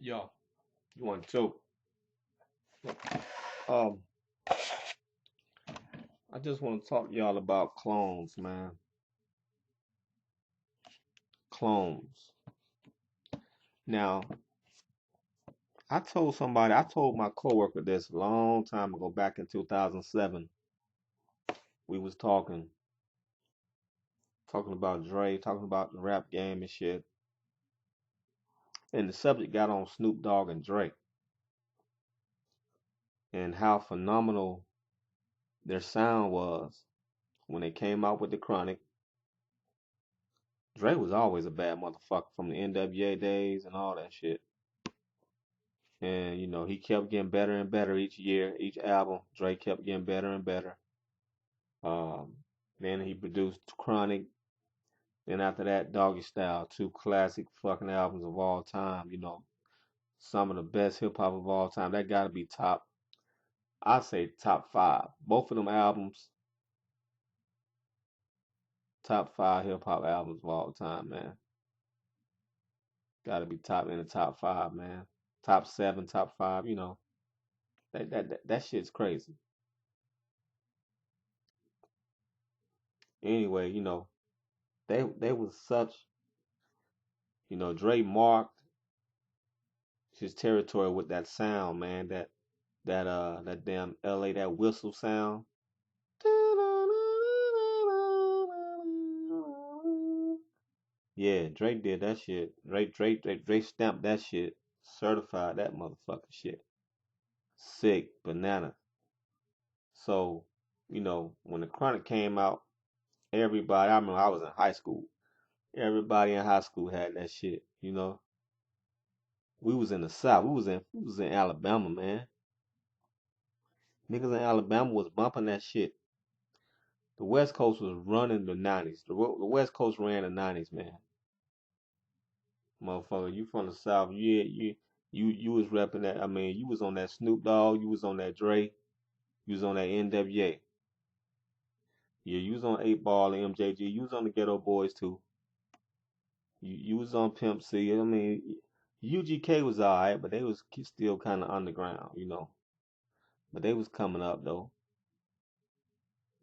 Yo, you want to? Um, I just want to talk to y'all about clones, man. Clones. Now, I told my coworker this a long time ago, back in 2007. We was talking about Dre, talking about the rap game and shit. And the subject got on Snoop Dogg and Drake and how phenomenal their sound was when they came out with the Chronic. Dre was always a bad motherfucker from the NWA days and all that shit. And he kept getting better and better each year, each album. Drake kept getting better and better. Um, then he produced Chronic. Then after that, Doggy Style, two classic fucking albums of all time. Some of the best hip hop of all time. That gotta be top. I'd say top five. Both of them albums, top five hip hop albums of all time, man. Gotta be top in the top five, man. Top seven, top five. That shit's crazy. Anyway, they was such. Dre marked his territory with that sound, man. That damn LA, that whistle sound. Yeah, Drake did that shit. Drake stamped that shit. Certified that motherfucker shit. Sick banana. So, when the Chronic came out, everybody, I remember I was in high school. Everybody in high school had that shit, We was in the South. We was in Alabama, man. Niggas in Alabama was bumping that shit. The West Coast was running the 90s. The West Coast ran the 90s, man. Motherfucker, you from the South. You was repping that. I mean, you was on that Snoop Dogg, you was on that Dre, you was on that NWA. Yeah, you was on 8 Ball and MJG. You was on the Ghetto Boys too. You was on Pimp C. I mean, UGK was alright, but they was still kind of underground. But they was coming up though.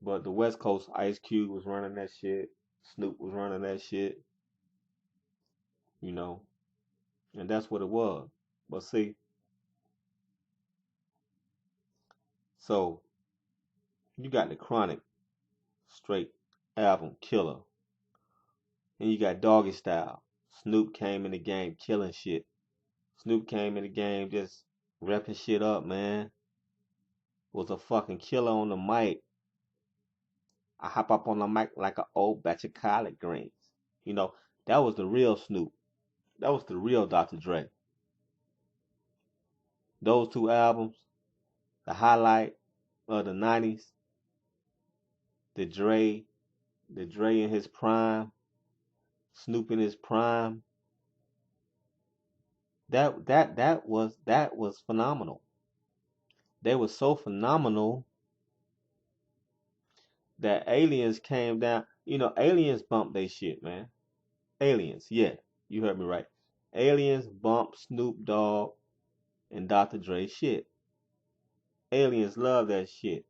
But the West Coast, Ice Cube was running that shit. Snoop was running that shit. You know, and that's what it was. But see, so you got the Chronic straight album killer, and you got Doggy Style. Snoop came in the game killing shit. Snoop came in the game just repping shit up, man. Was a fucking killer on the mic. I hop up on the mic like an old batch of collard greens. You know, that was the real Snoop. That was the real Dr. Dre. Those two albums, the highlight of the 90s, the Dre, the Dre in his prime, Snoop in his prime. That was phenomenal. They were so phenomenal that Aliens came down. Aliens bumped they shit, man. Aliens, yeah, you heard me right. Aliens bumped Snoop Dogg and Dr. Dre shit. Aliens love that shit.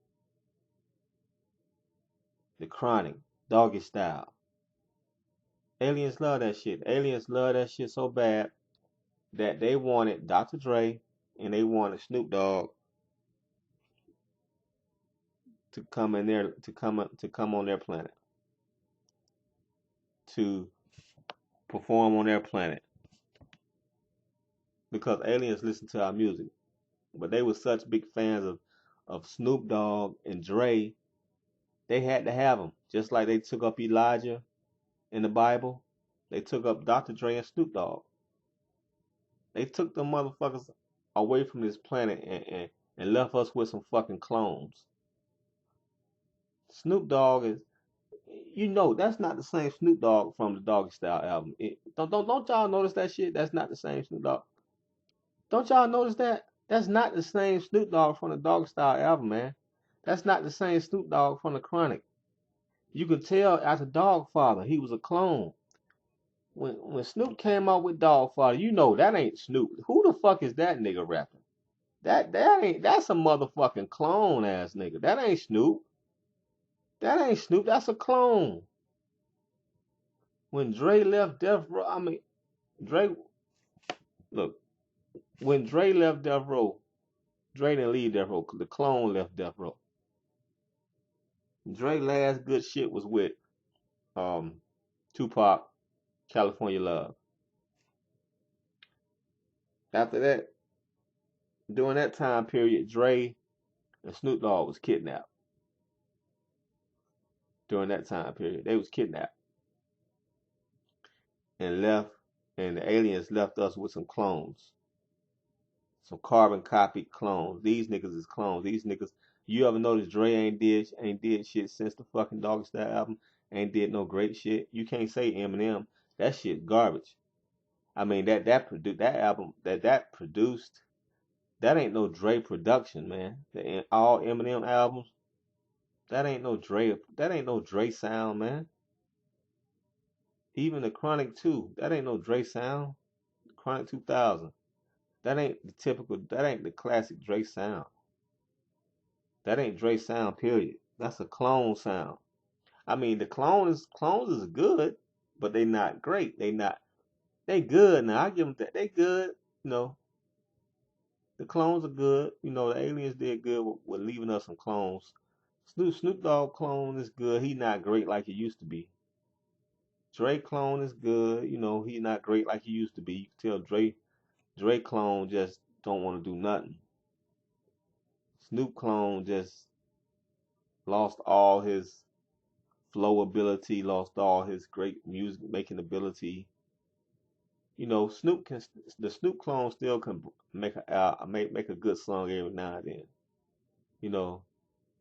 The Chronic, Doggy Style. Aliens love that shit. Aliens love that shit so bad that they wanted Dr. Dre and they wanted Snoop Dogg to come in there to come on their planet to perform on their planet because aliens listen to our music. But they were such big fans of Snoop Dogg and Dre, they had to have them. Just like they took up Elijah in the Bible, they took up Dr. Dre and Snoop Dogg. They took the motherfuckers away from this planet and left us with some fucking clones. Snoop Dogg is, that's not the same Snoop Dogg from the Doggy Style album. Don't y'all notice that shit? That's not the same Snoop Dogg. Don't y'all notice that? That's not the same Snoop Dogg from the Doggy Style album, man. That's not the same Snoop Dogg from the Chronic. You could tell as a Dog Father, he was a clone. when Snoop came out with Dogfather, you know that ain't Snoop. Who the fuck is that nigga rapping? That's a motherfucking clone ass nigga. That ain't Snoop. That ain't Snoop. That's a clone. When Dre left Death Row, I mean Dre. Look, when Dre left Death Row, Dre didn't leave Death Row. The clone left Death Row. Dre last good shit was with um Tupac, California Love. After that, during that time period, Dre and Snoop Dogg was kidnapped. During that time period, they was kidnapped and left, and the aliens left us with some clones, some carbon copied clones. These niggas is clones. These niggas. You ever notice Dre ain't did shit since the fucking Doggy Style album? Ain't did no great shit. You can't say Eminem. That shit garbage. I mean that album that produced. That ain't no Dre production, man. All Eminem albums. That ain't no Dre. That ain't no Dre sound, man. Even the Chronic 2. That ain't no Dre sound. Chronic 2000. That ain't the typical. That ain't the classic Dre sound. That ain't Dre sound. Period. That's a clone sound. I mean, the clones is good, but they not great. They not. They good now. I give them that. They good. You know, the clones are good. You know, the aliens did good with leaving us some clones. Snoop Dogg clone is good. He not great like he used to be. Dre clone is good. You know, he not great like he used to be. You can tell Dre clone just don't want to do nothing. Snoop clone just lost all his flow ability, lost all his great music making ability. You know, the Snoop clone still can make a good song every now and then. You know,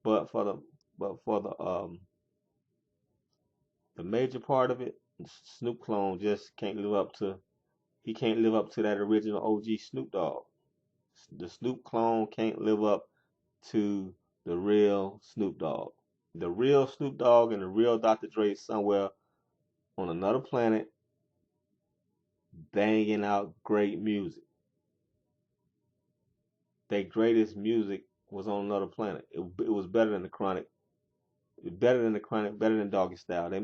but for the major part of it, Snoop clone just can't live up to he can't live up to that original OG Snoop Dogg. The Snoop clone can't live up to the real Snoop Dogg. The real Snoop Dogg and the real Dr. Dre somewhere on another planet banging out great music. Their greatest music was on another planet. It was better than the Chronic, better than the Chronic, better than Doggy Style. They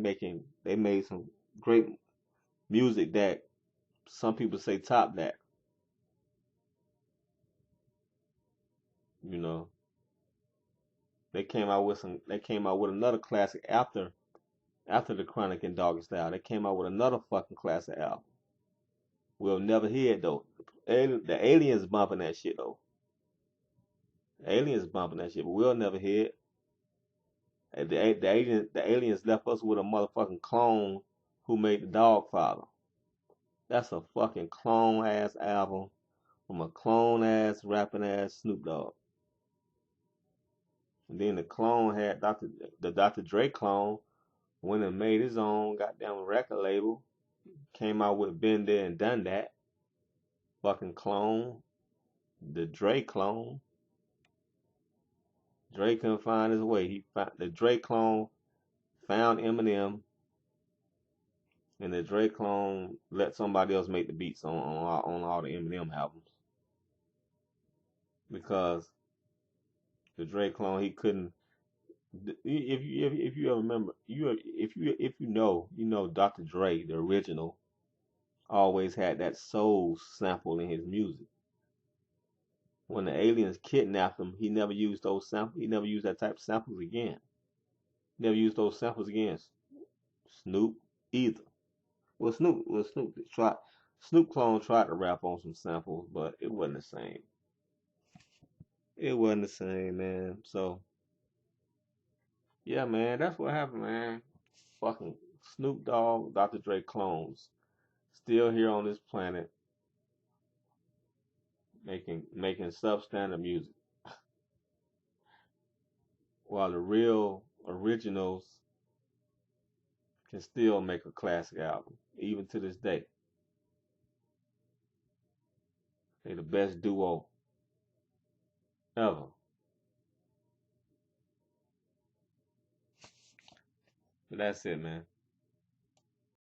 made some great music that some people say top that. You know, they came out with another classic after the Chronic and Doggy Style. They came out with another fucking classic album. We'll never hear it though. The aliens bumping that shit though. The aliens bumping that shit, but we'll never hear it. The aliens left us with a motherfucking clone who made the Dogfather. That's a fucking clone ass album from a clone ass rapping ass Snoop Dogg. And then the clone had the Dr. Dre clone went and made his own goddamn record label. Came out with Been There and Done That. Fucking clone. The Dre clone. Dre couldn't find his way. The Dre clone found Eminem, and the Dre clone let somebody else make the beats on all the Eminem albums because the Dre clone he couldn't. If you ever remember if you know Dr. Dre the original always had that soul sample in his music. When the aliens kidnapped him, he never used those samples. He never used that type of samples again. Never used those samples again. Snoop either. Snoop clone tried to rap on some samples, but it wasn't the same. It wasn't the same, man. So yeah, man, that's what happened, man. Fucking Snoop Dogg, Dr. Dre clones still here on this planet making substandard music, while the real originals can still make a classic album, even to this day. They the best duo ever. But that's it, man.